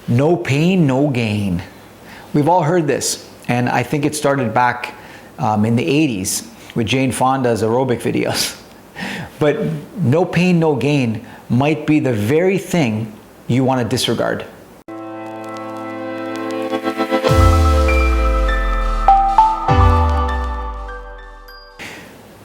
No pain, no gain. We've all heard this, and I think it started back in the 80s with Jane Fonda's aerobic videos. But no pain, no gain might be the very thing you want to disregard.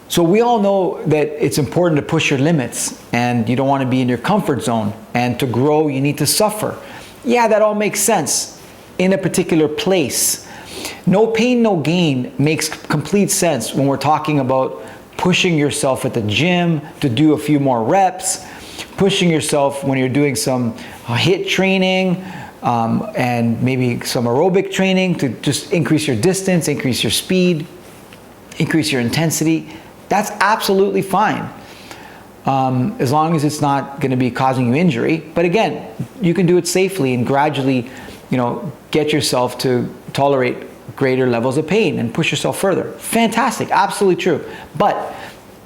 So we all know that it's important to push your limits, and you don't want to be in your comfort zone, and to grow you need to suffer. Yeah, that all makes sense in a particular place. No pain, no gain makes complete sense when we're talking about pushing yourself at the gym to do a few more reps, pushing yourself when you're doing some HIIT training, and maybe some aerobic training to just increase your distance, increase your speed, increase your intensity. That's absolutely fine, as long as it's not going to be causing you injury. But again, you can do it safely and gradually, get yourself to tolerate greater levels of pain and push yourself further. Fantastic, absolutely true. But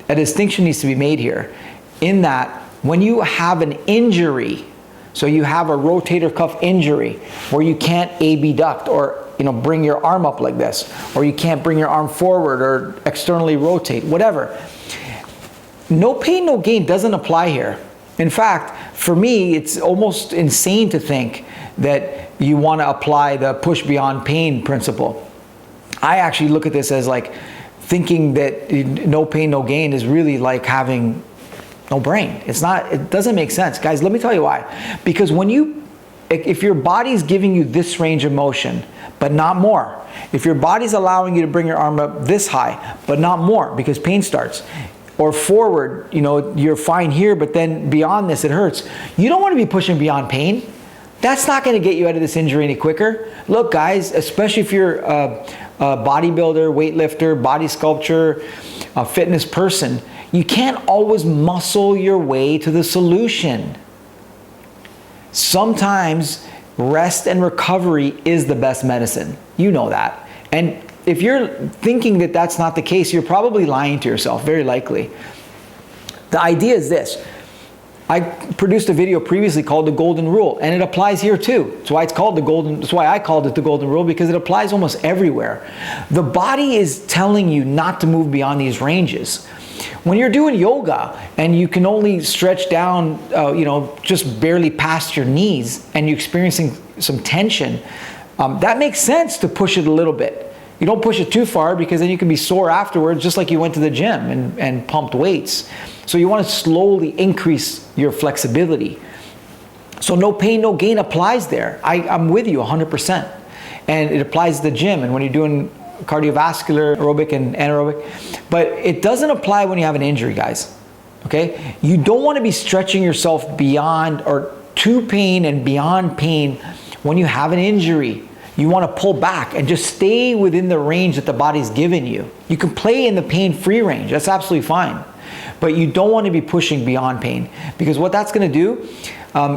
a distinction needs to be made here in that when you have an injury, so you have a rotator cuff injury where you can't abduct or bring your arm up like this, or you can't bring your arm forward or externally rotate, whatever. No pain, no gain doesn't apply here. In fact, for me, it's almost insane to think that you want to apply the push beyond pain principle. I actually look at this as like thinking that no pain, no gain is really like having no brain. It doesn't make sense. Guys, let me tell you why. Because if your body's giving you this range of motion, but not more, if your body's allowing you to bring your arm up this high, but not more because pain starts, or forward, you're fine here, but then beyond this it hurts. You don't want to be pushing beyond pain. That's not going to get you out of this injury any quicker. Look, guys, especially if you're a bodybuilder, weightlifter, body sculpture, a fitness person, you can't always muscle your way to the solution. Sometimes rest and recovery is the best medicine. You know that. And if you're thinking that that's not the case, you're probably lying to yourself, very likely. The idea is this. I produced a video previously called The Golden Rule, and it applies here too. That's why I called it the Golden Rule, because it applies almost everywhere. The body is telling you not to move beyond these ranges. When you're doing yoga and you can only stretch down, just barely past your knees, and you're experiencing some tension, that makes sense to push it a little bit. You don't push it too far, because then you can be sore afterwards, just like you went to the gym and pumped weights. So you want to slowly increase your flexibility. So no pain, no gain applies there. I'm with you 100%. And it applies to the gym and when you're doing cardiovascular, aerobic and anaerobic. But it doesn't apply when you have an injury, guys. Okay? You don't want to be stretching yourself beyond or to pain and beyond pain when you have an injury. You want to pull back and just stay within the range that the body's given you. You can play in the pain-free range. That's absolutely fine. But you don't want to be pushing beyond pain, because what that's going to do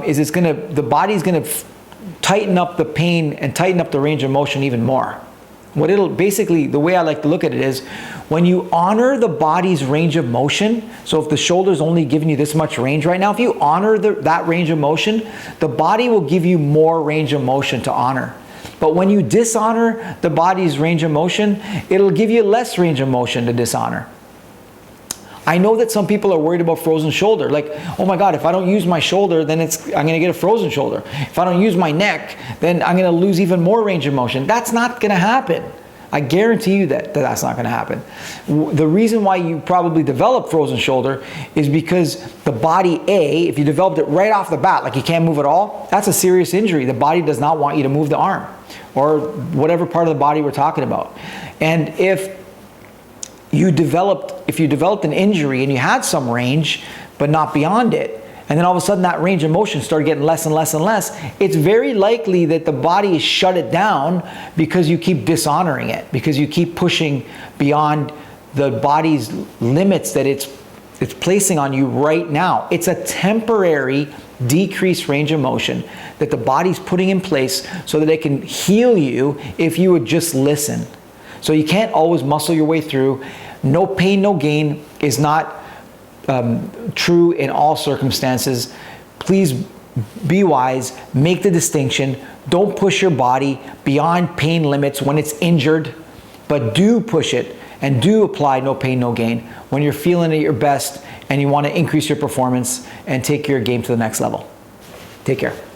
is the body's going to tighten up the pain and tighten up the range of motion even more. Basically, the way I like to look at it is, when you honor the body's range of motion, so if the shoulder's only giving you this much range right now, if you honor that range of motion, the body will give you more range of motion to honor. But when you dishonor the body's range of motion, it'll give you less range of motion to dishonor. I know that some people are worried about frozen shoulder. Like, oh my God, if I don't use my shoulder, then I'm going to get a frozen shoulder. If I don't use my neck, then I'm going to lose even more range of motion. That's not going to happen. I guarantee you that's not going to happen. The reason why you probably develop frozen shoulder is because the body, if you developed it right off the bat, like you can't move at all, that's a serious injury. The body does not want you to move the arm or whatever part of the body we're talking about. And if you developed an injury and you had some range, but not beyond it, and then all of a sudden that range of motion started getting less and less and less, it's very likely that the body has shut it down because you keep dishonoring it, because you keep pushing beyond the body's limits that it's placing on you right now. It's a temporary decreased range of motion that the body's putting in place so that it can heal you if you would just listen. So you can't always muscle your way through. No pain, no gain is not true in all circumstances. Please be wise, make the distinction. Don't push your body beyond pain limits when it's injured, but do push it and do apply no pain, no gain when you're feeling at your best and you want to increase your performance and take your game to the next level. Take care.